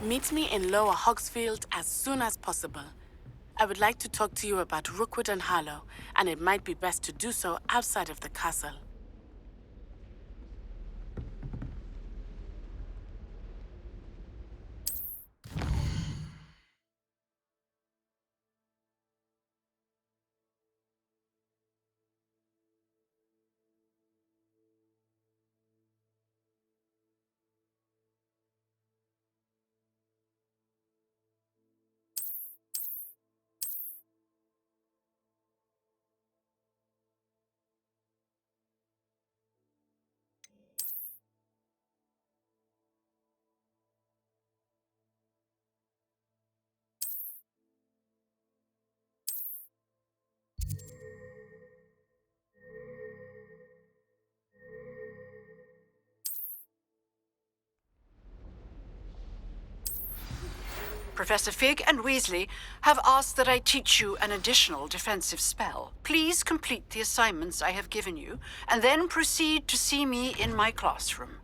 Meet me in Lower Hogsfield as soon as possible. I would like to talk to you about Rookwood and Harlow, and it might be best to do so outside of the castle. Professor Fig and Weasley have asked that I teach you an additional defensive spell. Please complete the assignments I have given you, and then proceed to see me in my classroom.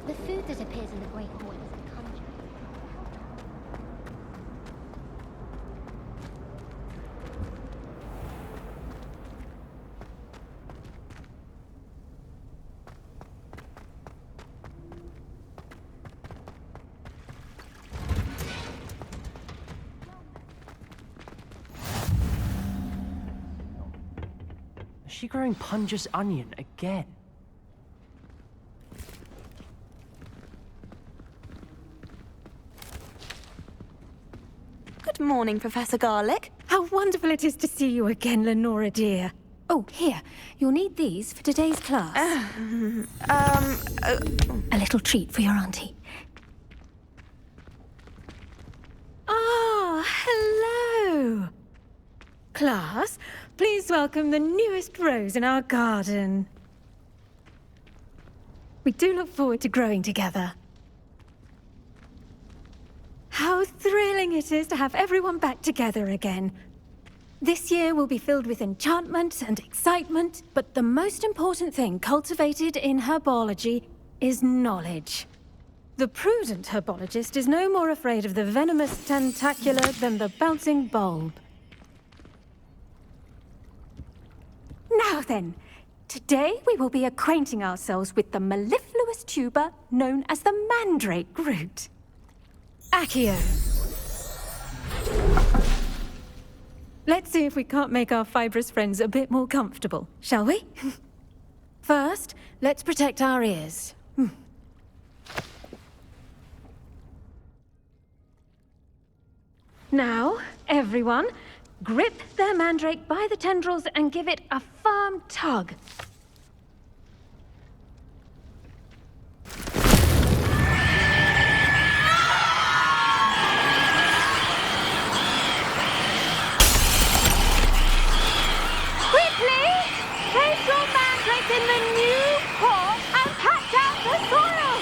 The food that appears in the Great Hall is a conjuring. Is she growing Punja's onion again? Good morning, Professor Garlick. How wonderful it is to see you again, Lenora dear. Oh, here. You'll need these for today's class. A little treat for your auntie. Ah, hello. Class, please welcome the newest rose in our garden. We do look forward to growing together. How thrilling it is to have everyone back together again. This year will be filled with enchantment and excitement, but the most important thing cultivated in herbology is knowledge. The prudent herbologist is no more afraid of the venomous tentacular than the bouncing bulb. Now then, today we will be acquainting ourselves with the mellifluous tuber known as the mandrake root. Accio. Let's see if we can't make our fibrous friends a bit more comfortable, shall we? First, let's protect our ears. Now, everyone, grip their mandrake by the tendrils and give it a firm tug. Place your mandrake in the new pot and pat down the soil!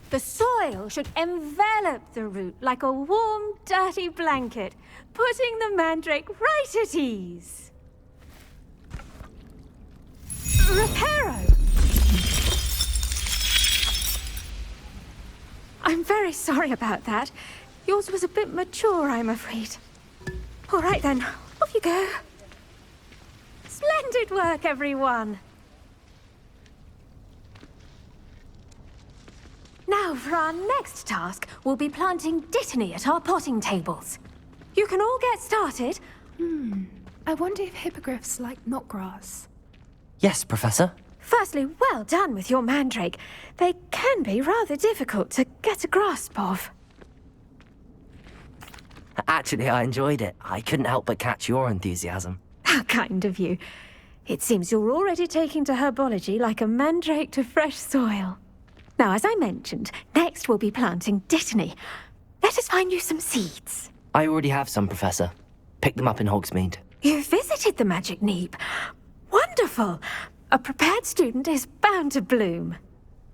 The soil should envelop the root like a warm, dirty blanket, putting the mandrake right at ease. Reparo! I'm very sorry about that. Yours was a bit mature, I'm afraid. All right then, off you go. Splendid work, everyone. Now, for our next task, we'll be planting dittany at our potting tables. You can all get started. I wonder if hippogriffs like knotgrass. Yes, Professor. Firstly, well done with your mandrake. They can be rather difficult to get a grasp of. Actually, I enjoyed it. I couldn't help but catch your enthusiasm. How kind of you. It seems you're already taking to herbology like a mandrake to fresh soil. Now, as I mentioned, next we'll be planting dittany. Let us find you some seeds. I already have some, Professor. Picked them up in Hogsmeade. You visited the Magic Neep. Wonderful! A prepared student is bound to bloom.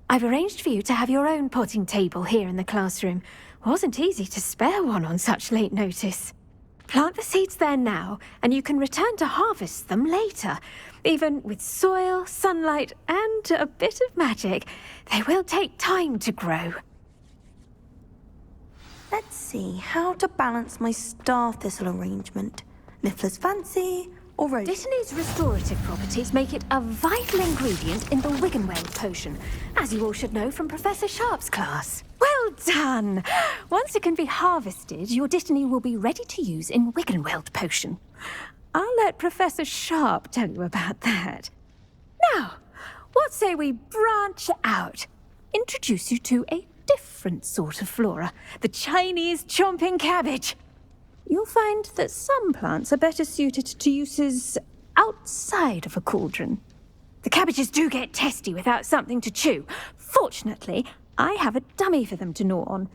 I've arranged for you to have your own potting table here in the classroom. Wasn't easy to spare one on such late notice. Plant the seeds there now, and you can return to harvest them later. Even with soil, sunlight, and a bit of magic, they will take time to grow. Let's see how to balance my star thistle arrangement. Niffler's fancy or rose? Dittany's restorative properties make it a vital ingredient in the Wiggenweld potion, as you all should know from Professor Sharp's class. Well done! Once it can be harvested, your dittany will be ready to use in Wiggenweld potion. I'll let Professor Sharp tell you about that. Now, what say we branch out? Introduce you to a different sort of flora, the Chinese chomping cabbage. You'll find that some plants are better suited to uses outside of a cauldron. The cabbages do get testy without something to chew. Fortunately, I have a dummy for them to gnaw on.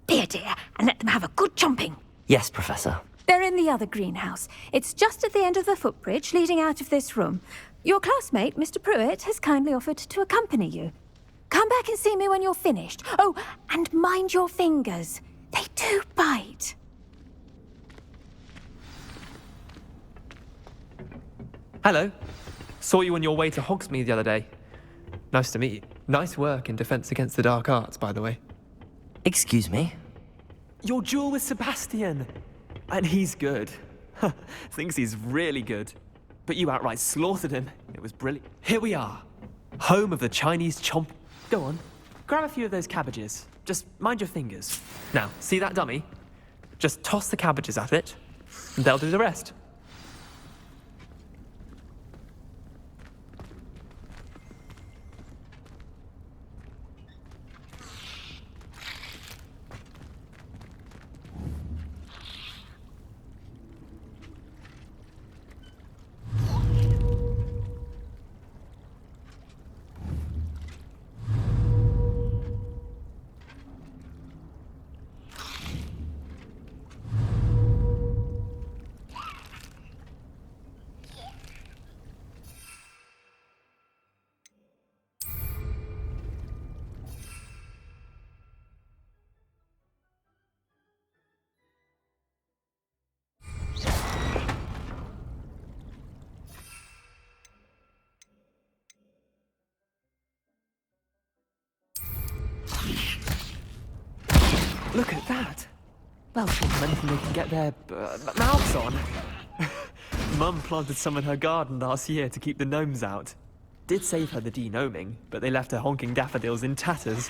Be a dear and let them have a good chomping. Yes, Professor. They're in the other greenhouse. It's just at the end of the footbridge leading out of this room. Your classmate, Mr. Pruitt, has kindly offered to accompany you. Come back and see me when you're finished. Oh, and mind your fingers. They do bite. Hello. Saw you on your way to Hogsmeade the other day. Nice to meet you. Nice work in Defense Against the Dark Arts, by the way. Excuse me? Your duel with Sebastian! And he's good. Thinks he's really good. But you outright slaughtered him. It was brilliant. Here we are. Home of the Chinese chomp... Go on. Grab a few of those cabbages. Just mind your fingers. Now, see that dummy? Just toss the cabbages at it, and they'll do the rest. Look at that! Welcome anything they can get their mouths on. Mum planted some in her garden last year to keep the gnomes out. Did save her the de-gnoming, but they left her honking daffodils in tatters.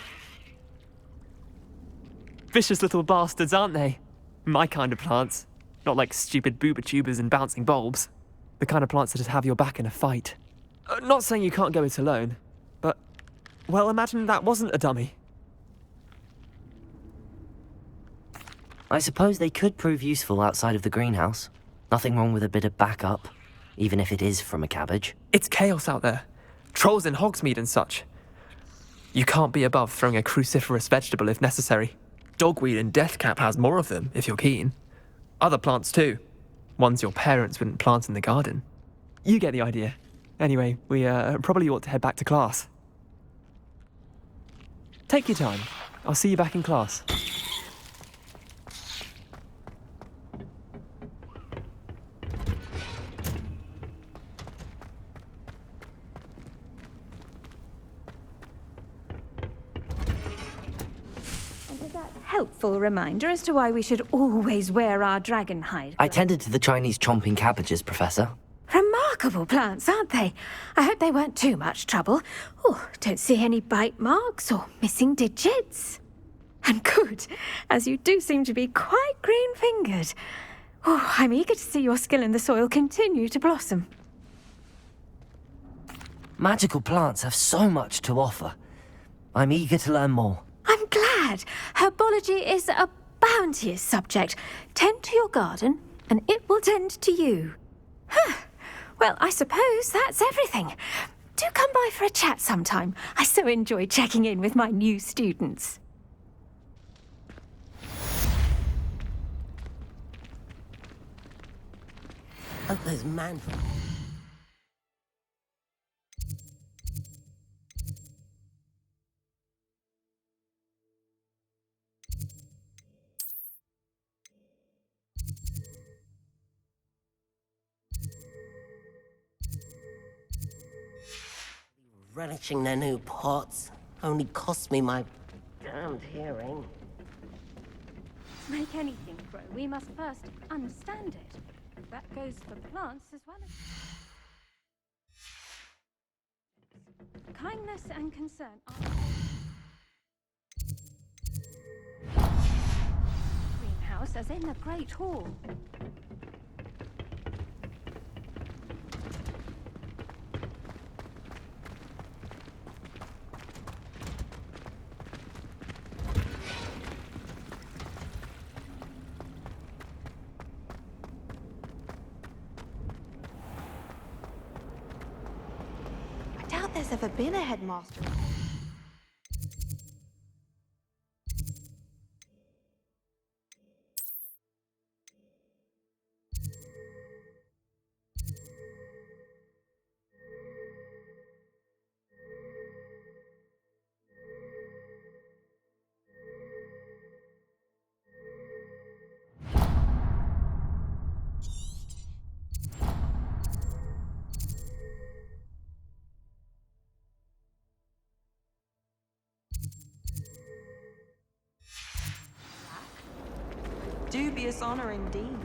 Vicious little bastards, aren't they? My kind of plants. Not like stupid booba tubers and bouncing bulbs. The kind of plants that just have your back in a fight. Not saying you can't go it alone, but... Well, imagine that wasn't a dummy. I suppose they could prove useful outside of the greenhouse. Nothing wrong with a bit of backup, even if it is from a cabbage. It's chaos out there. Trolls in Hogsmeade and such. You can't be above throwing a cruciferous vegetable if necessary. Dogweed and deathcap has more of them, if you're keen. Other plants too. Ones your parents wouldn't plant in the garden. You get the idea. Anyway, we probably ought to head back to class. Take your time. I'll see you back in class. helpful reminder as to why we should always wear our dragon hide. I tended to the Chinese chomping cabbages, Professor. Remarkable plants, aren't they? I hope they weren't too much trouble. Oh, don't see any bite marks or missing digits. And good, as you do seem to be quite green-fingered. Oh, I'm eager to see your skill in the soil continue to blossom. Magical plants have so much to offer. I'm eager to learn more. I'm glad. Herbology is a bounteous subject. Tend to your garden, and it will tend to you. Huh. Well, I suppose that's everything. Do come by for a chat sometime. I so enjoy checking in with my new students. Oh, those man. Relishing their new pots only cost me my damned hearing. To make anything grow, we must first understand it. That goes for plants as well as... Kindness and concern are... Greenhouse as in the Great Hall. I doubt there's ever been a headmaster. Dubious honor indeed.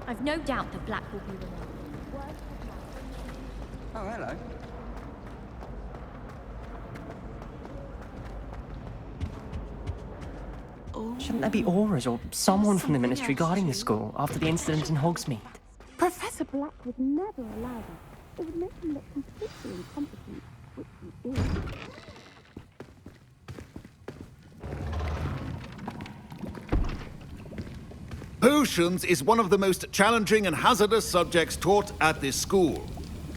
I've no doubt the black will be remembered. Oh, hello. Shouldn't there be auras or someone from the Ministry guarding the school after the incident in Hogsmeade? Professor Black would never allow that. It would make him look completely incompetent, which he is. Potions is one of the most challenging and hazardous subjects taught at this school.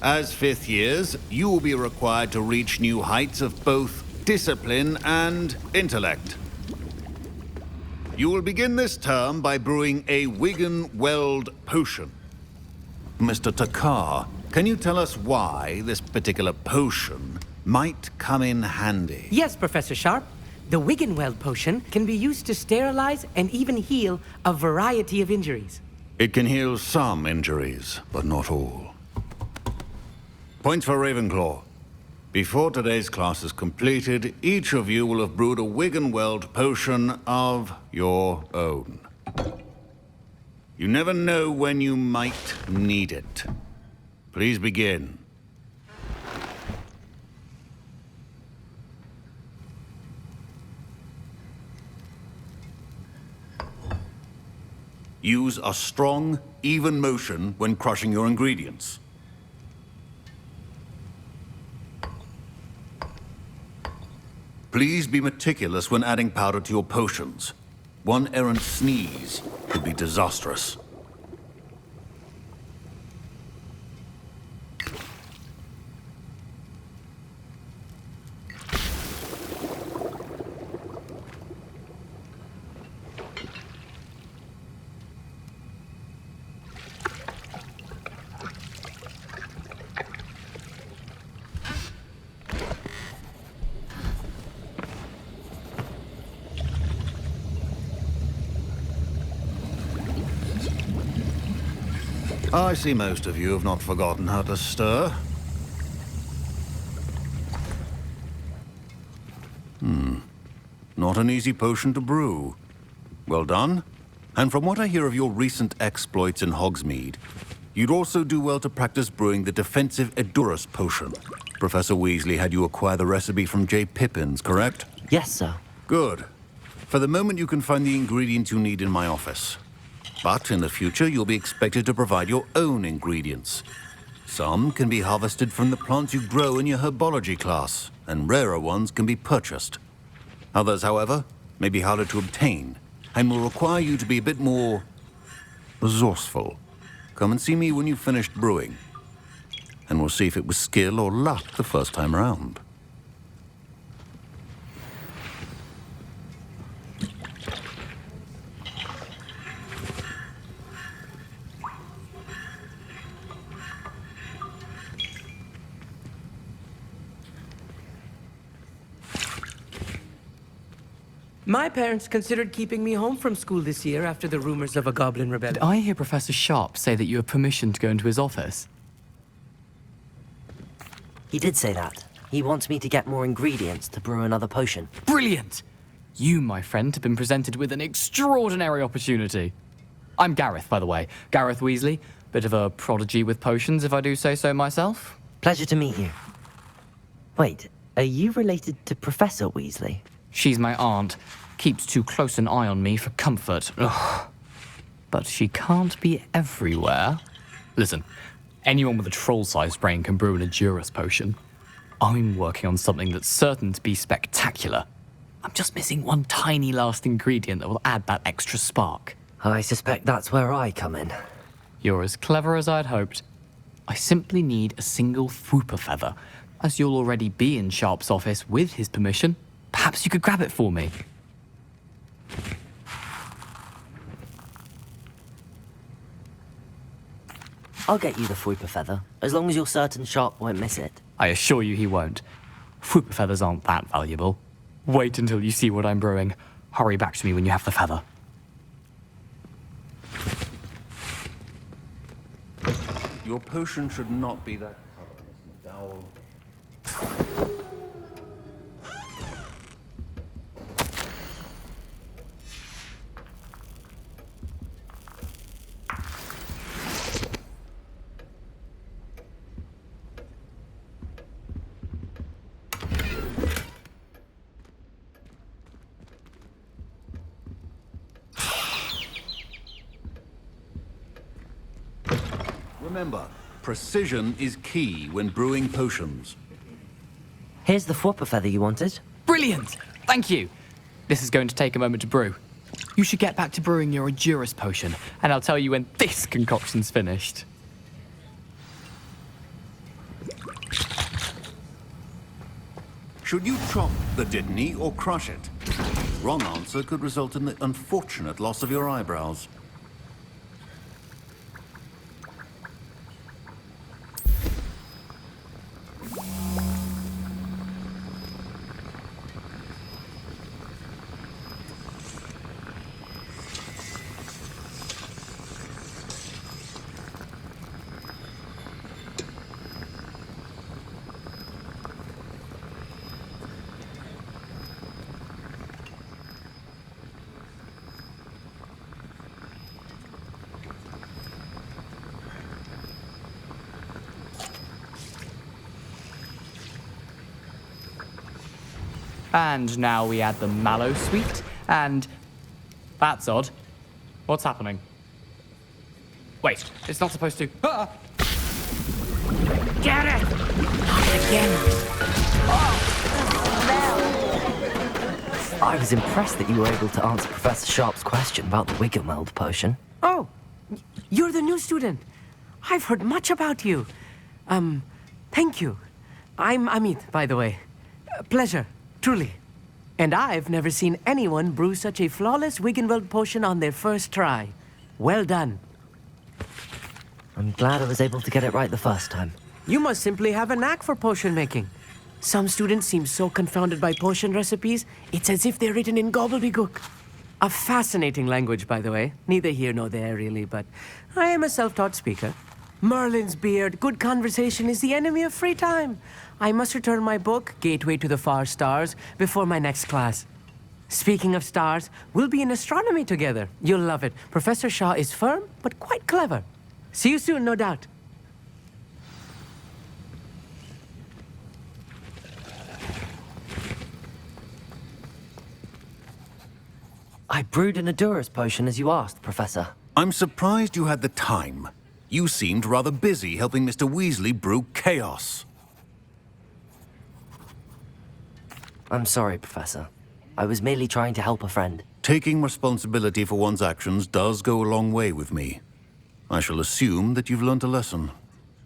As fifth years, you will be required to reach new heights of both discipline and intellect. You will begin this term by brewing a Wigan-Weld potion. Mr. Takar, can you tell us why this particular potion might come in handy? Yes, Professor Sharp. The Wigan-Weld potion can be used to sterilize and even heal a variety of injuries. It can heal some injuries, but not all. Points for Ravenclaw. Before today's class is completed, each of you will have brewed a Wigan-Weld potion of your own. You never know when you might need it. Please begin. Use a strong, even motion when crushing your ingredients. Please be meticulous when adding powder to your potions. One errant sneeze could be disastrous. I see most of you have not forgotten how to stir. Not an easy potion to brew. Well done. And from what I hear of your recent exploits in Hogsmeade, you'd also do well to practice brewing the defensive Edurus potion. Professor Weasley had you acquire the recipe from J. Pippin's, correct? Yes, sir. Good. For the moment, you can find the ingredients you need in my office. But in the future, you'll be expected to provide your own ingredients. Some can be harvested from the plants you grow in your herbology class, and rarer ones can be purchased. Others, however, may be harder to obtain, and will require you to be a bit more resourceful. Come and see me when you've finished brewing, and we'll see if it was skill or luck the first time around. My parents considered keeping me home from school this year after the rumors of a goblin rebellion. Did I hear Professor Sharp say that you have permission to go into his office? He did say that. He wants me to get more ingredients to brew another potion. Brilliant! You, my friend, have been presented with an extraordinary opportunity. I'm Gareth, by the way. Gareth Weasley. Bit of a prodigy with potions, if I do say so myself. Pleasure to meet you. Wait, are you related to Professor Weasley? She's my aunt. Keeps too close an eye on me for comfort. Ugh. But she can't be everywhere. Listen, anyone with a troll-sized brain can brew an Edurus potion. I'm working on something that's certain to be spectacular. I'm just missing one tiny last ingredient that will add that extra spark. I suspect that's where I come in. You're as clever as I'd hoped. I simply need a single Fwooper feather. As you'll already be in Sharp's office with his permission, perhaps you could grab it for me. I'll get you the Fwooper feather, as long as you're certain Sharp won't miss it. I assure you he won't. Fwooper feathers aren't that valuable. Wait until you see what I'm brewing. Hurry back to me when you have the feather. Your potion should not be that color, Mr. Dowell. Remember, precision is key when brewing potions. Here's the Fwooper feather you wanted. Brilliant! Thank you. This is going to take a moment to brew. You should get back to brewing your Edurus potion, and I'll tell you when this concoction's finished. Should you chop the Dittany or crush it? Wrong answer could result in the unfortunate loss of your eyebrows. And now we add the mallow sweet, and... That's odd. What's happening? Wait, it's not supposed to... Ah! Get it! Not again. I was impressed that you were able to answer Professor Sharp's question about the Wiggenweld potion. Oh, you're the new student. I've heard much about you. Thank you. I'm Amit, by the way. Pleasure, truly. And I've never seen anyone brew such a flawless Wiggenweld potion on their first try. Well done. I'm glad I was able to get it right the first time. You must simply have a knack for potion making. Some students seem so confounded by potion recipes, it's as if they're written in gobbledygook. A fascinating language, by the way. Neither here nor there, really, but I am a self-taught speaker. Merlin's beard, good conversation is the enemy of free time. I must return my book, Gateway to the Far Stars, before my next class. Speaking of stars, we'll be in astronomy together. You'll love it. Professor Shaw is firm, but quite clever. See you soon, no doubt. I brewed an Adurus potion as you asked, Professor. I'm surprised you had the time. You seemed rather busy helping Mr. Weasley brew chaos. I'm sorry, Professor. I was merely trying to help a friend. Taking responsibility for one's actions does go a long way with me. I shall assume that you've learnt a lesson.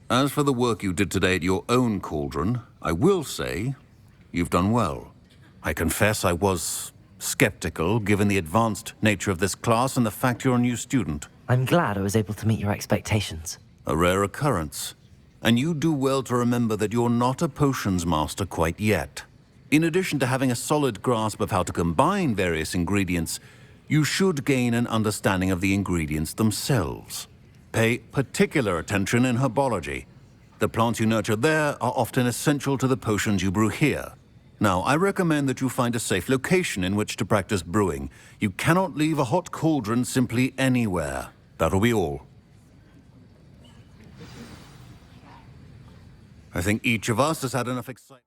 As for the work you did today at your own cauldron, I will say you've done well. I confess I was skeptical, given the advanced nature of this class and the fact you're a new student. I'm glad I was able to meet your expectations. A rare occurrence. And you do well to remember that you're not a potions master quite yet. In addition to having a solid grasp of how to combine various ingredients, you should gain an understanding of the ingredients themselves. Pay particular attention in herbology. The plants you nurture there are often essential to the potions you brew here. Now, I recommend that you find a safe location in which to practice brewing. You cannot leave a hot cauldron simply anywhere. That'll be all. I think each of us has had enough excitement.